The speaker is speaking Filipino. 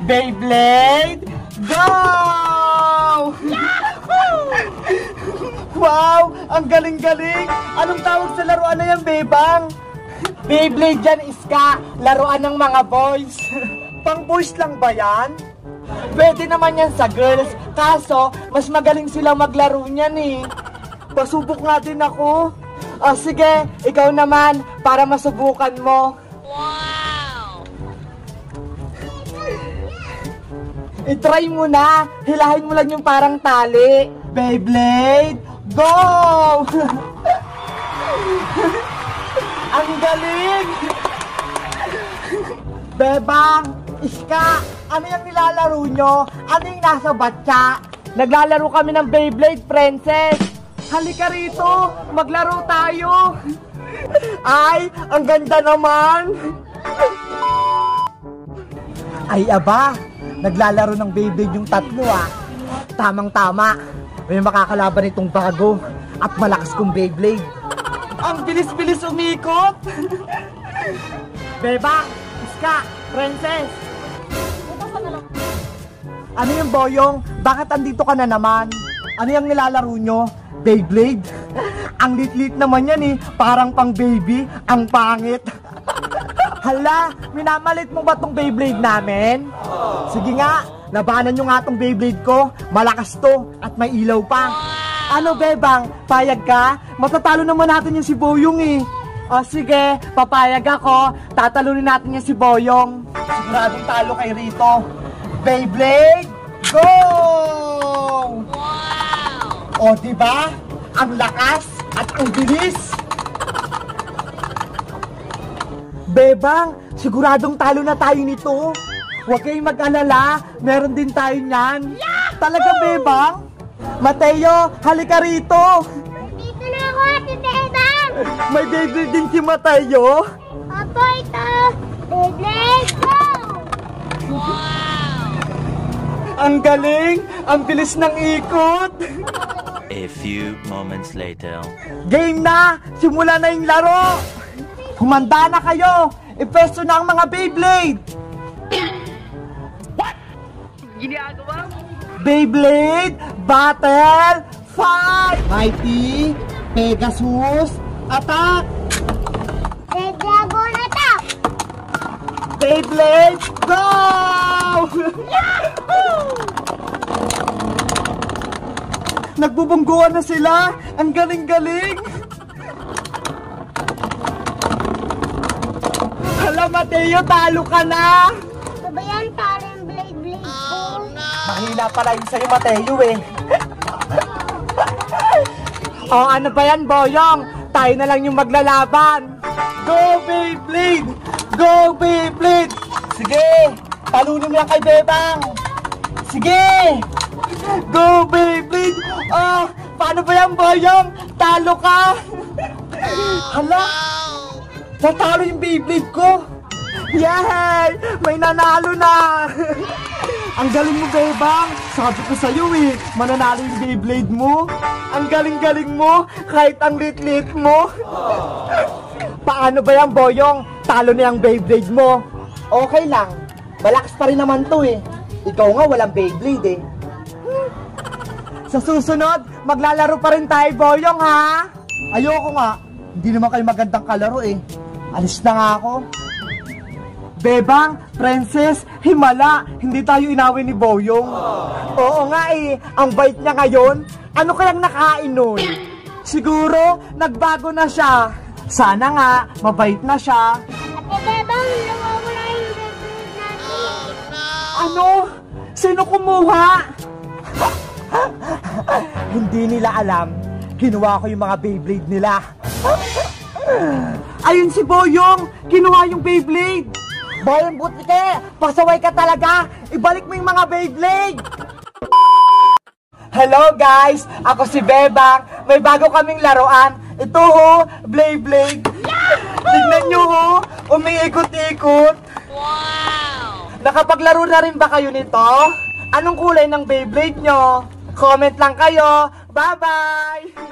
Beyblade, go! Wow, ang galing-galing! Anong tawag sa laruan na yan, Bebang? Beyblade yan, Iska. Laruan ng mga boys. Pang boys lang ba yan? Pwede naman yan sa girls. Kaso, mas magaling sila maglaro niyan eh. Pasubok nga din ako. Sige, ikaw naman, para masubukan mo. Wow! I-try mo na. Hilahin mo lang yung parang tali. Beyblade, go! Ang galing! Bebang, Iska, ano yung nilalaro nyo? Ano yung nasa batya? Naglalaro kami ng Beyblade, Princess. Halika rito, maglaro tayo. Ay, ang ganda naman. Ay, aba, naglalaro ng Beyblade yung tatlo ah. Tamang-tama, may makakalaban itong bago at malakas kong Beyblade. Ang bilis-bilis umikot. Bebang, Iska, Princess. Ano yung Boyong? Bakit andito ka na naman? Ano yung nilalaro nyo? Beyblade? Ang lit-lit naman yan eh. Parang pang baby. Ang pangit. Hala, minamalit mo ba tong Beyblade namin? Sige nga, labanan nyo nga tong Beyblade ko. Malakas to at may ilaw pa. Ano, Bebang? Payag ka? Matatalo naman natin yung si Boyong eh. Sige, papayag ako. Tatalunin natin yung si Boyong. Siguradong talo kay Rito. Beyblade, go! Wow! Diba? Ang lakas at ang bilis. Bebang, siguradong talo na tayo nito. Huwag kayong mag-alala. Meron din tayo niyan. Talaga, Bebang? Mateo, halika rito. Dito na ako, Ate Bebang. May Beyblade din si Mateo. Opo, ito. Beyblade, go! Wow! Ang galing! Ang bilis ng ikot! A few moments later. Game na! Simula na yung laro! Humanda na kayo! Ipesto na ang mga Beyblade! What? Ginagawa? Beyblade Battle Fight! Mighty Pegasus Attack! Red Dragon Attack! Beyblade Go! Nagbubungguan na sila! Ang galing-galing! Hala, Mateo, talo ka na! Ito ba yan? Talo yung blade ko. Mahina pala yun sa'yo, Mateo eh. Ano ba yan, Boyong? Tayo na lang yung maglalaban. Go, Beyblade! Go, Beyblade! Sige, talunin mo lang kay Bebang. Sige! Go, Beyblade! Paano ba yan, Boyong? Talo ka! Hala! Natalo yung Beyblade ko! Yay! May nanalo na! Ang galing mo, Bebang! Sabi ko sa'yo eh, mananalo yung Beyblade mo! Ang galing-galing mo, kahit ang lit-lit mo! Paano ba yan, Boyong? Talo na yung Beyblade mo! Okay lang, malakas pa rin naman to eh! Ikaw nga walang Beyblade eh! Sa susunod, maglalaro pa rin tayo, Boyong, ha? Ayoko nga. Hindi naman kayo magandang kalaro, eh. Alis na nga ako. Bebang, Princess, himala. Hindi tayo inawin ni Boyong. Oo nga, eh. Ang bait niya ngayon. Ano kayang nakain nun? Siguro, nagbago na siya. Sana nga, mabait na siya. Ate Bebang, nawawala yung Beyblade natin. Ano? Sino kumuha? Hindi nila alam. Kinuha ko yung mga Beyblade nila. Ayun si Boyong. Kinuha yung Beyblade. Boyong Butike, pasaway ka talaga. Ibalik mo yung mga Beyblade. Hello guys, ako si Bebang. May bago kaming laruan. Ito ho, Beyblade. Tignan nyo ho, umiikot-ikot. Wow! Nakapaglaro na rin ba kayo nito? Anong kulay ng Beyblade nyo? Comment lang kayo. Bye-bye!